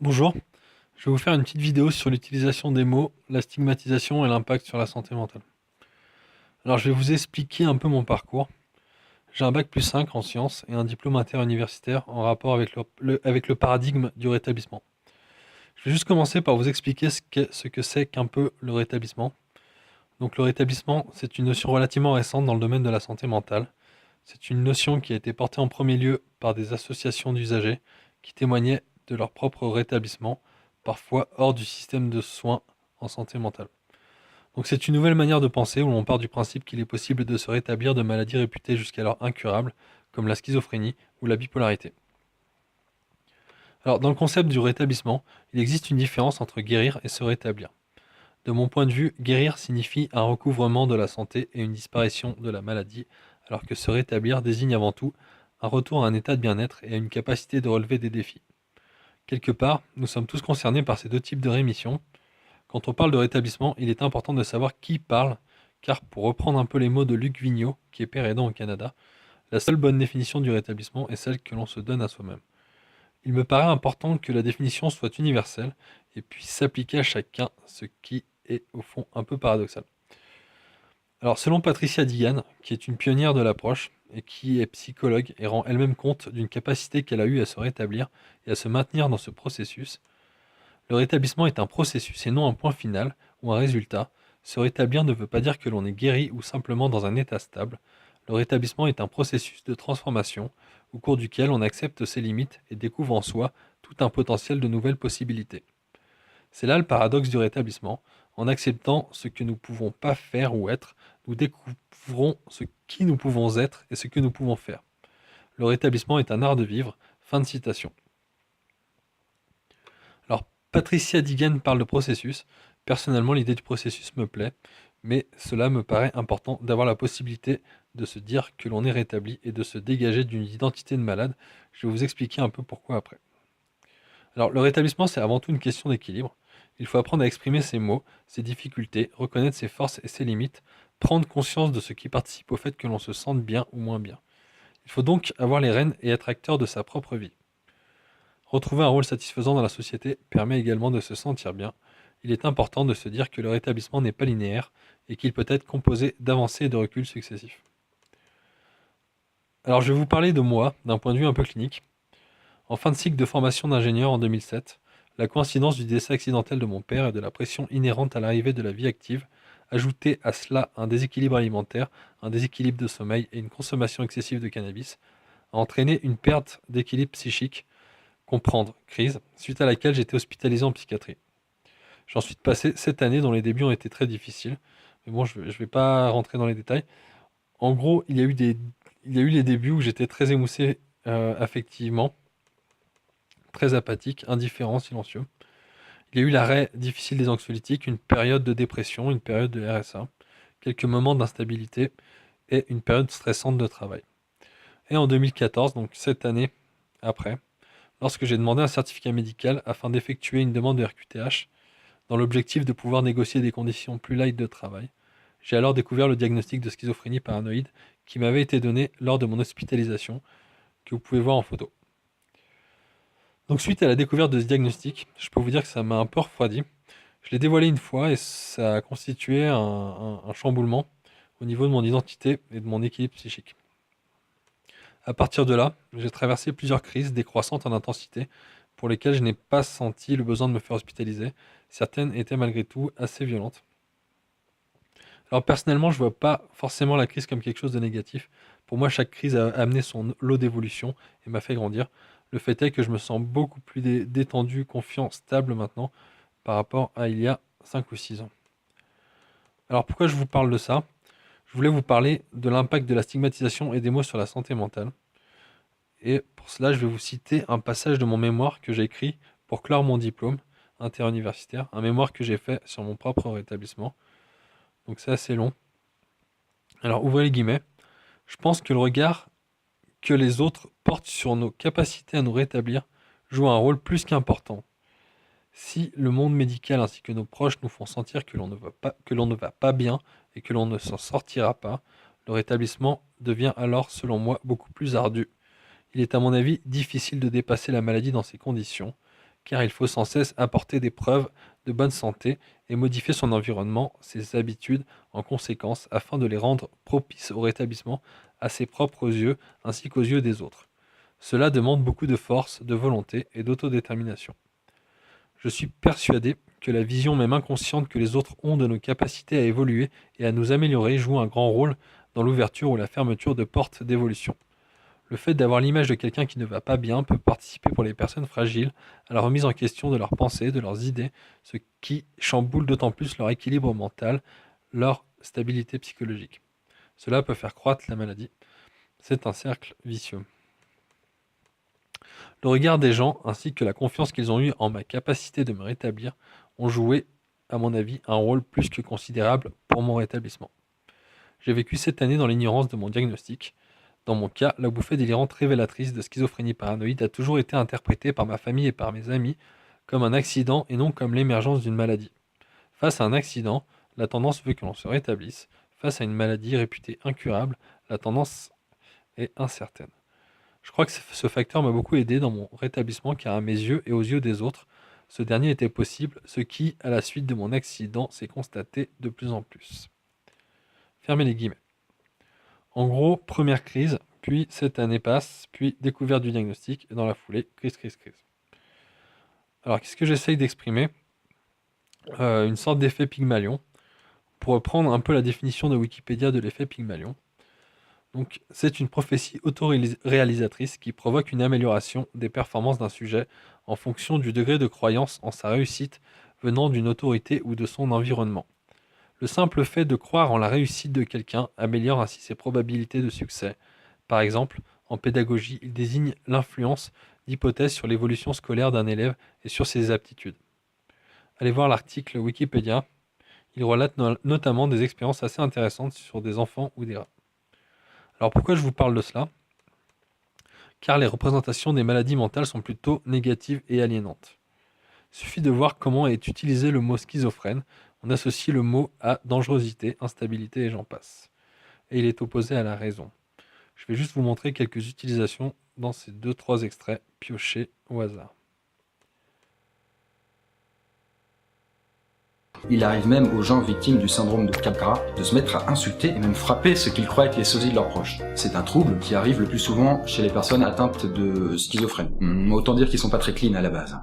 Bonjour, je vais vous faire une petite vidéo sur l'utilisation des mots, la stigmatisation et l'impact sur la santé mentale. Alors je vais vous expliquer un peu mon parcours. J'ai un bac plus 5 en sciences et un diplôme interuniversitaire en rapport avec avec le paradigme du rétablissement. Je vais juste commencer par vous expliquer ce que c'est qu'un peu le rétablissement. Donc le rétablissement, c'est une notion relativement récente dans le domaine de la santé mentale. C'est une notion qui a été portée en premier lieu par des associations d'usagers qui témoignaient de leur propre rétablissement, parfois hors du système de soins en santé mentale. Donc c'est une nouvelle manière de penser où l'on part du principe qu'il est possible de se rétablir de maladies réputées jusqu'alors incurables, comme la schizophrénie ou la bipolarité. Alors dans le concept du rétablissement, il existe une différence entre guérir et se rétablir. De mon point de vue, guérir signifie un recouvrement de la santé et une disparition de la maladie, alors que se rétablir désigne avant tout un retour à un état de bien-être et à une capacité de relever des défis. Quelque part, nous sommes tous concernés par ces deux types de rémission. Quand on parle de rétablissement, il est important de savoir qui parle, car pour reprendre un peu les mots de Luc Vigneault, qui est père aidant au Canada, la seule bonne définition du rétablissement est celle que l'on se donne à soi-même. Il me paraît important que la définition soit universelle et puisse s'appliquer à chacun, ce qui est au fond un peu paradoxal. Alors selon Patricia Digan, qui est une pionnière de l'approche et qui est psychologue et rend elle-même compte d'une capacité qu'elle a eue à se rétablir et à se maintenir dans ce processus, le rétablissement est un processus et non un point final ou un résultat. Se rétablir ne veut pas dire que l'on est guéri ou simplement dans un état stable. Le rétablissement est un processus de transformation au cours duquel on accepte ses limites et découvre en soi tout un potentiel de nouvelles possibilités. C'est là le paradoxe du rétablissement. En acceptant ce que nous ne pouvons pas faire ou être, nous découvrons ce qui nous pouvons être et ce que nous pouvons faire. Le rétablissement est un art de vivre. Fin de citation. Alors, Patricia Digan parle de processus. Personnellement, l'idée du processus me plaît, mais cela me paraît important d'avoir la possibilité de se dire que l'on est rétabli et de se dégager d'une identité de malade. Je vais vous expliquer un peu pourquoi après. Alors, le rétablissement, c'est avant tout une question d'équilibre. Il faut apprendre à exprimer ses mots, ses difficultés, reconnaître ses forces et ses limites, prendre conscience de ce qui participe au fait que l'on se sente bien ou moins bien. Il faut donc avoir les rênes et être acteur de sa propre vie. Retrouver un rôle satisfaisant dans la société permet également de se sentir bien. Il est important de se dire que le rétablissement n'est pas linéaire et qu'il peut être composé d'avancées et de reculs successifs. Alors je vais vous parler de moi, d'un point de vue un peu clinique. En fin de cycle de formation d'ingénieur en 2007, la coïncidence du décès accidentel de mon père et de la pression inhérente à l'arrivée de la vie active, ajoutée à cela un déséquilibre alimentaire, un déséquilibre de sommeil et une consommation excessive de cannabis, a entraîné une perte d'équilibre psychique, comprendre crise, suite à laquelle j'étais hospitalisé en psychiatrie. J'ai ensuite passé 7 années dont les débuts ont été très difficiles, mais bon, je ne vais pas rentrer dans les détails. En gros, il y a eu les débuts où j'étais très émoussé affectivement, très apathique, indifférent, silencieux. Il y a eu l'arrêt difficile des anxiolytiques, une période de dépression, une période de RSA, quelques moments d'instabilité et une période stressante de travail. Et en 2014, donc 7 années après, lorsque j'ai demandé un certificat médical afin d'effectuer une demande de RQTH, dans l'objectif de pouvoir négocier des conditions plus light de travail, j'ai alors découvert le diagnostic de schizophrénie paranoïde qui m'avait été donné lors de mon hospitalisation, que vous pouvez voir en photo. Donc suite à la découverte de ce diagnostic, je peux vous dire que ça m'a un peu refroidi. Je l'ai dévoilé une fois et ça a constitué un chamboulement au niveau de mon identité et de mon équilibre psychique. À partir de là, j'ai traversé plusieurs crises décroissantes en intensité pour lesquelles je n'ai pas senti le besoin de me faire hospitaliser. Certaines étaient malgré tout assez violentes. Alors personnellement, je vois pas forcément la crise comme quelque chose de négatif. Pour moi, chaque crise a amené son lot d'évolution et m'a fait grandir. Le fait est que je me sens beaucoup plus détendu, confiant, stable maintenant par rapport à il y a 5 ou 6 ans. Alors pourquoi je vous parle de ça? Je voulais vous parler de l'impact de la stigmatisation et des mots sur la santé mentale. Et pour cela, je vais vous citer un passage de mon mémoire que j'ai écrit pour clore mon diplôme interuniversitaire, un mémoire que j'ai fait sur mon propre rétablissement. Donc c'est assez long. Alors ouvrez les guillemets. Je pense que le regard que les autres portent sur nos capacités à nous rétablir joue un rôle plus qu'important. Si le monde médical ainsi que nos proches nous font sentir que l'on ne va pas bien et que l'on ne s'en sortira pas, le rétablissement devient alors, selon moi, beaucoup plus ardu. Il est à mon avis difficile de dépasser la maladie dans ces conditions, car il faut sans cesse apporter des preuves de bonne santé et modifier son environnement, ses habitudes en conséquence, afin de les rendre propices au rétablissement à ses propres yeux ainsi qu'aux yeux des autres. Cela demande beaucoup de force, de volonté et d'autodétermination. Je suis persuadé que la vision même inconsciente que les autres ont de nos capacités à évoluer et à nous améliorer joue un grand rôle dans l'ouverture ou la fermeture de portes d'évolution. Le fait d'avoir l'image de quelqu'un qui ne va pas bien peut participer pour les personnes fragiles à la remise en question de leurs pensées, de leurs idées, ce qui chamboule d'autant plus leur équilibre mental, leur stabilité psychologique. Cela peut faire croître la maladie. C'est un cercle vicieux. Le regard des gens, ainsi que la confiance qu'ils ont eue en ma capacité de me rétablir, ont joué, à mon avis, un rôle plus que considérable pour mon rétablissement. J'ai vécu 7 années dans l'ignorance de mon diagnostic. Dans mon cas, la bouffée délirante révélatrice de schizophrénie paranoïde a toujours été interprétée par ma famille et par mes amis comme un accident et non comme l'émergence d'une maladie. Face à un accident, la tendance veut que l'on se rétablisse. Face à une maladie réputée incurable, la tendance est incertaine. Je crois que ce facteur m'a beaucoup aidé dans mon rétablissement car à mes yeux et aux yeux des autres, ce dernier était possible, ce qui, à la suite de mon accident, s'est constaté de plus en plus. Fermez les guillemets. En gros, première crise, puis 7 années passent, puis découverte du diagnostic, et dans la foulée, crise. Alors, qu'est-ce que j'essaye d'exprimer? Une sorte d'effet Pygmalion. Pour reprendre un peu la définition de Wikipédia de l'effet Pygmalion, donc, c'est une prophétie autoréalisatrice qui provoque une amélioration des performances d'un sujet en fonction du degré de croyance en sa réussite venant d'une autorité ou de son environnement. Le simple fait de croire en la réussite de quelqu'un améliore ainsi ses probabilités de succès. Par exemple, en pédagogie, il désigne l'influence d'hypothèses sur l'évolution scolaire d'un élève et sur ses aptitudes. Allez voir l'article Wikipédia. Il relate notamment des expériences assez intéressantes sur des enfants ou des rats. Alors pourquoi je vous parle de cela? Car les représentations des maladies mentales sont plutôt négatives et aliénantes. Il suffit de voir comment est utilisé le mot schizophrène. On associe le mot à dangerosité, instabilité et j'en passe. Et il est opposé à la raison. Je vais juste vous montrer quelques utilisations dans ces 2-3 extraits piochés au hasard. Il arrive même aux gens victimes du syndrome de Capgras de se mettre à insulter et même frapper ce qu'ils croient être les sosies de leurs proches. C'est un trouble qui arrive le plus souvent chez les personnes atteintes de schizophrènie. Autant dire qu'ils sont pas très clean à la base.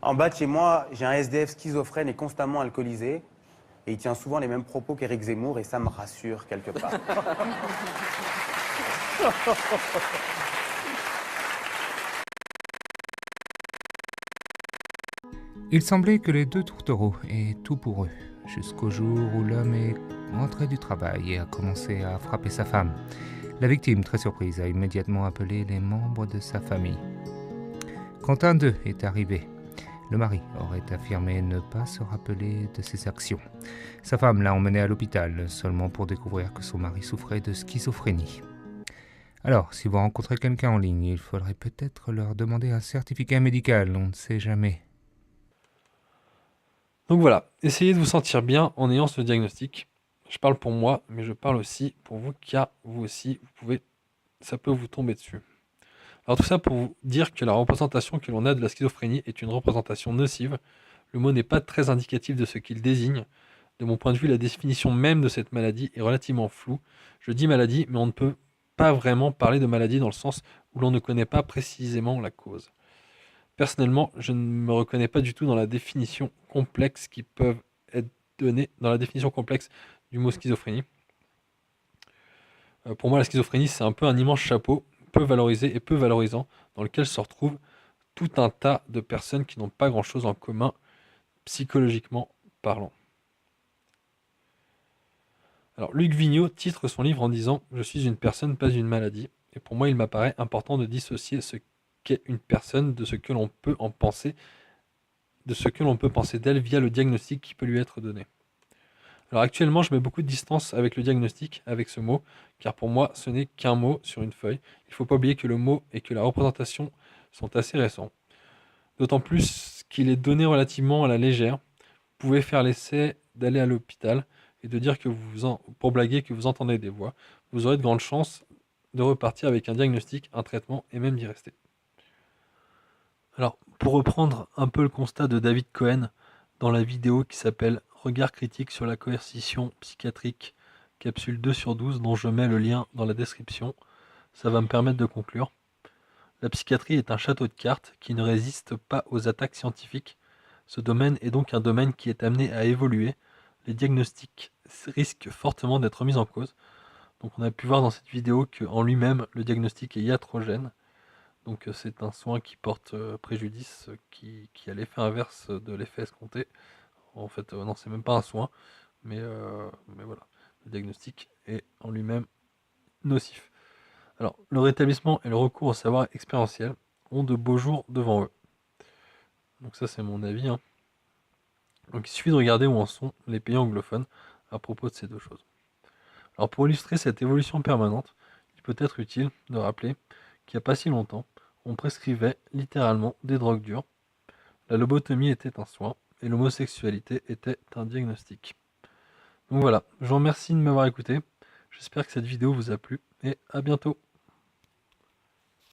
En bas de chez moi, j'ai un SDF schizophrène et constamment alcoolisé. Et il tient souvent les mêmes propos qu'Éric Zemmour et ça me rassure quelque part. Il semblait que les deux tourtereaux aient tout pour eux, jusqu'au jour où l'homme est rentré du travail et a commencé à frapper sa femme. La victime, très surprise, a immédiatement appelé les membres de sa famille. Quand un d'eux est arrivé, le mari aurait affirmé ne pas se rappeler de ses actions. Sa femme l'a emmené à l'hôpital, seulement pour découvrir que son mari souffrait de schizophrénie. Alors, si vous rencontrez quelqu'un en ligne, il faudrait peut-être leur demander un certificat médical, on ne sait jamais. Donc voilà, essayez de vous sentir bien en ayant ce diagnostic. Je parle pour moi, mais je parle aussi pour vous, car vous aussi, ça peut vous tomber dessus. Alors tout ça pour vous dire que la représentation que l'on a de la schizophrénie est une représentation nocive. Le mot n'est pas très indicatif de ce qu'il désigne. De mon point de vue, la définition même de cette maladie est relativement floue. Je dis maladie, mais on ne peut pas vraiment parler de maladie dans le sens où l'on ne connaît pas précisément la cause. Personnellement, je ne me reconnais pas du tout dans la définition complexe qui peuvent être données, dans la définition complexe du mot schizophrénie. Pour moi, la schizophrénie, c'est un peu un immense chapeau, peu valorisé et peu valorisant, dans lequel se retrouvent tout un tas de personnes qui n'ont pas grand-chose en commun, psychologiquement parlant. Alors, Luc Vigneault titre son livre en disant « Je suis une personne, pas une maladie ». Et pour moi, il m'apparaît important de dissocier ce qu'est une personne de ce que l'on peut en penser, de ce que l'on peut penser d'elle via le diagnostic qui peut lui être donné. Alors actuellement, je mets beaucoup de distance avec le diagnostic, avec ce mot, car pour moi, ce n'est qu'un mot sur une feuille. Il ne faut pas oublier que le mot et que la représentation sont assez récents. D'autant plus qu'il est donné relativement à la légère. Vous pouvez faire l'essai d'aller à l'hôpital et de dire que pour blaguer que vous entendez des voix. Vous aurez de grandes chances de repartir avec un diagnostic, un traitement et même d'y rester. Alors, pour reprendre un peu le constat de David Cohen dans la vidéo qui s'appelle Regard critique sur la coercition psychiatrique, capsule 2/12, dont je mets le lien dans la description, ça va me permettre de conclure. La psychiatrie est un château de cartes qui ne résiste pas aux attaques scientifiques. Ce domaine est donc un domaine qui est amené à évoluer. Les diagnostics risquent fortement d'être mis en cause. Donc on a pu voir dans cette vidéo qu'en lui-même, le diagnostic est iatrogène. Donc c'est un soin qui porte préjudice, qui a l'effet inverse de l'effet escompté. En fait, non, c'est même pas un soin, mais voilà. Le diagnostic est en lui-même nocif. Alors, le rétablissement et le recours au savoir expérientiel ont de beaux jours devant eux. Donc ça, c'est mon avis, hein. Donc il suffit de regarder où en sont les pays anglophones à propos de ces deux choses. Alors pour illustrer cette évolution permanente, il peut être utile de rappeler qu'il n'y a pas si longtemps, on prescrivait littéralement des drogues dures, la lobotomie était un soin et l'homosexualité était un diagnostic. Donc voilà, je vous remercie de m'avoir écouté, j'espère que cette vidéo vous a plu et à bientôt.